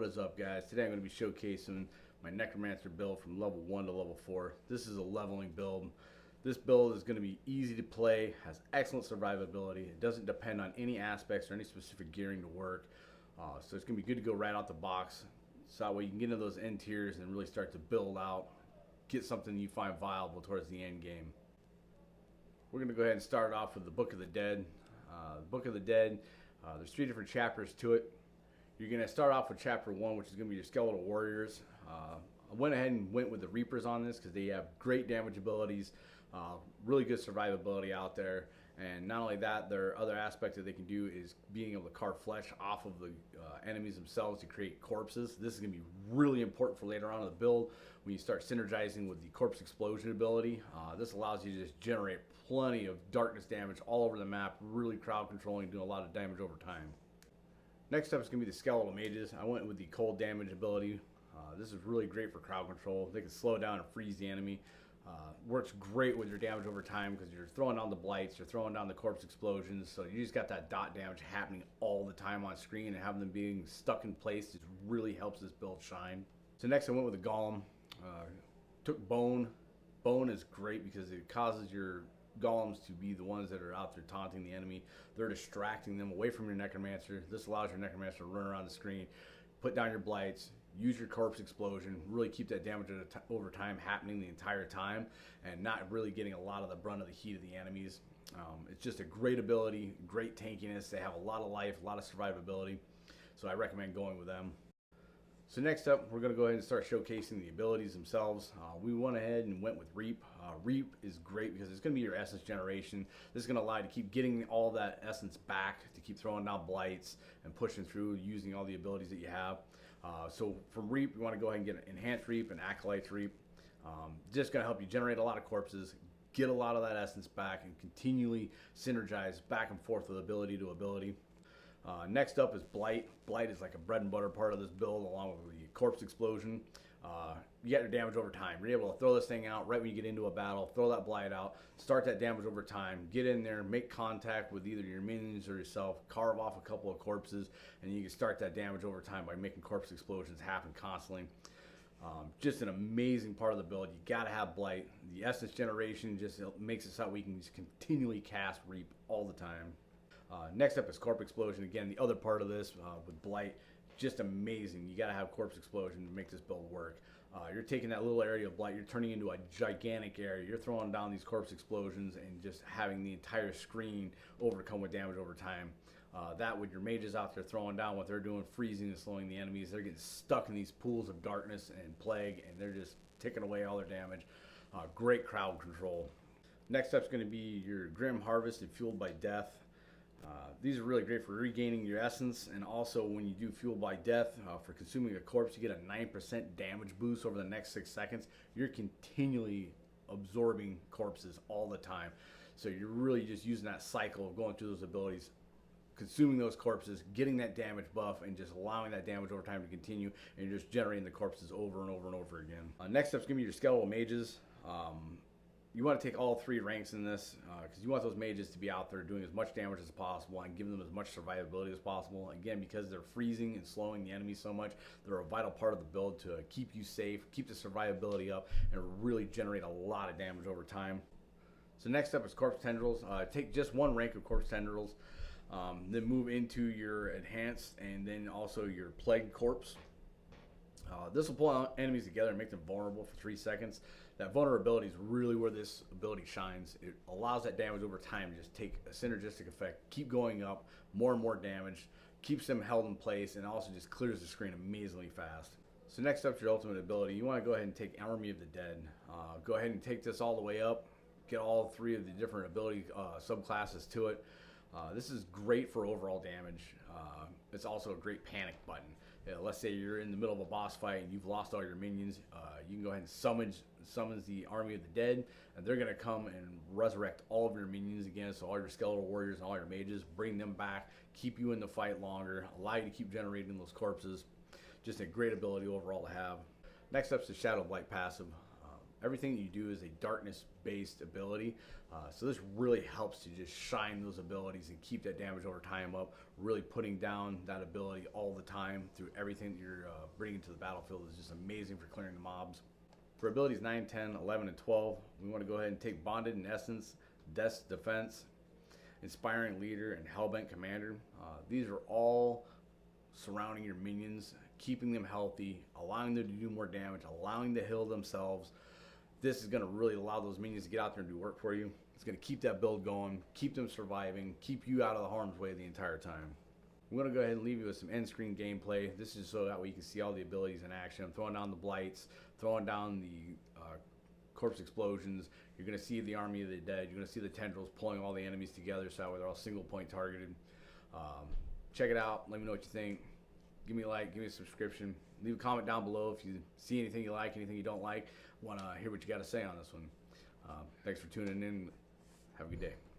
What is up, guys? Today I'm going to be showcasing my necromancer build from level 1 to level 4. This is a leveling build. This build is going to be easy to play, has excellent survivability. It doesn't depend on any aspects or any specific gearing to work. So it's going to be good to go right out the box. So that way you can get into those end tiers and really start to build out, get something you find viable towards the end game. We're going to go ahead and start off with the Book of the Dead. The Book of the Dead, there's 3 different chapters to it. You're going to start off with chapter 1, which is going to be your skeletal warriors. I went ahead and went with the Reapers on this because they have great damage abilities, really good survivability out there. And not only that, their other aspect that they can do is being able to carve flesh off of the enemies themselves to create corpses. This is going to be really important for later on in the build when you start synergizing with the corpse explosion ability. This allows you to just generate plenty of darkness damage all over the map, really crowd controlling, doing a lot of damage over time. Next up is going to be the skeletal mages. I went with the cold damage ability. This is really great for crowd control. They can slow down and freeze the enemy. Works great with your damage over time because you're throwing down the blights, you're throwing down the corpse explosions, so you just got that dot damage happening all the time on screen, and having them being stuck in place just really helps this build shine. So next I went with the golem. Took bone. Bone is great because it causes your golems to be the ones that are out there taunting the enemy. They're distracting them away from your necromancer. This allows your necromancer to run around the screen, put down your blights, use your corpse explosion, really keep that damage over time happening the entire time, and not really getting a lot of the brunt of the heat of the enemies. It's just a great ability, great tankiness. They have a lot of life, a lot of survivability, so I recommend going with them. So next up, we're going to go ahead and start showcasing the abilities themselves. We went ahead and went with Reap. Reap is great because it's going to be your essence generation. This is going to allow you to keep getting all that essence back, to keep throwing down blights and pushing through using all the abilities that you have. So from Reap, you want to go ahead and get an Enhanced Reap and Acolyte Reap. Just going to help you generate a lot of corpses, get a lot of that essence back, and continually synergize back and forth with ability to ability. Next up is Blight. Blight is like a bread and butter part of this build, along with the corpse explosion. You get your damage over time. You're able to throw this thing out right when you get into a battle, throw that Blight out, start that damage over time, get in there, make contact with either your minions or yourself, carve off a couple of corpses, and you can start that damage over time by making corpse explosions happen constantly. Just an amazing part of the build. You got to have Blight. The essence generation just makes it so we can just continually cast Reap all the time. Next up is Corpse Explosion. Again, the other part of this with Blight, just amazing. You got to have Corpse Explosion to make this build work. You're taking that little area of Blight, you're turning into a gigantic area. You're throwing down these Corpse Explosions and just having the entire screen overcome with damage over time. That with your mages out there throwing down what they're doing, freezing and slowing the enemies. They're getting stuck in these pools of darkness and plague, and they're just ticking away all their damage. Great crowd control. Next up is going to be your Grim Harvest and Fueled by Death. These are really great for regaining your essence, and also when you do Fuel by Death, for consuming a corpse, you get a 9% damage boost over the next 6 seconds. You're continually absorbing corpses all the time. So you're really just using that cycle of going through those abilities, consuming those corpses, getting that damage buff, and just allowing that damage over time to continue, and you're just generating the corpses over and over and over again. Next up is going to be your skeletal mages. You want to take all 3 ranks in this because you want those mages to be out there doing as much damage as possible and giving them as much survivability as possible. Again, because they're freezing and slowing the enemy so much, they're a vital part of the build to keep you safe, keep the survivability up, and really generate a lot of damage over time. So next up is Corpse Tendrils. Take just 1 rank of Corpse Tendrils, then move into your Enhanced and then also your Plague Corpse. This will pull enemies together and make them vulnerable for 3 seconds. That vulnerability is really where this ability shines. It allows that damage over time to just take a synergistic effect, keep going up, more and more damage, keeps them held in place, and also just clears the screen amazingly fast. So next up is your ultimate ability. You want to go ahead and take Army of the Dead. Go ahead and take this all the way up, get all 3 of the different ability subclasses to it. This is great for overall damage. It's also a great panic button. Let's say you're in the middle of a boss fight and you've lost all your minions. You can go ahead and summons the Army of the Dead, and they're going to come and resurrect all of your minions again. So all your skeletal warriors and all your mages, bring them back, keep you in the fight longer, allow you to keep generating those corpses. Just a great ability overall to have. Next up is the Shadow Blight passive. Everything that you do is a darkness-based ability, so this really helps to just shine those abilities and keep that damage over time up. Really putting down that ability all the time through everything that you're bringing to the battlefield is just amazing for clearing the mobs. For abilities 9, 10, 11, and 12, we want to go ahead and take Bonded in Essence, Death's Defense, Inspiring Leader, and Hellbent Commander. These are all surrounding your minions, keeping them healthy, allowing them to do more damage, allowing them to heal themselves. This is going to really allow those minions to get out there and do work for you. It's going to keep that build going, keep them surviving, keep you out of the harm's way the entire time. I'm going to go ahead and leave you with some end screen gameplay. This is so that way you can see all the abilities in action. I'm throwing down the blights, throwing down the corpse explosions. You're going to see the army of the dead. You're going to see the tendrils pulling all the enemies together so that way they're all single point targeted. Check it out. Let me know what you think. Give me a like, give me a subscription. Leave a comment down below if you see anything you like, anything you don't like. Want to hear what you got to say on this one. Thanks for tuning in. Have a good day.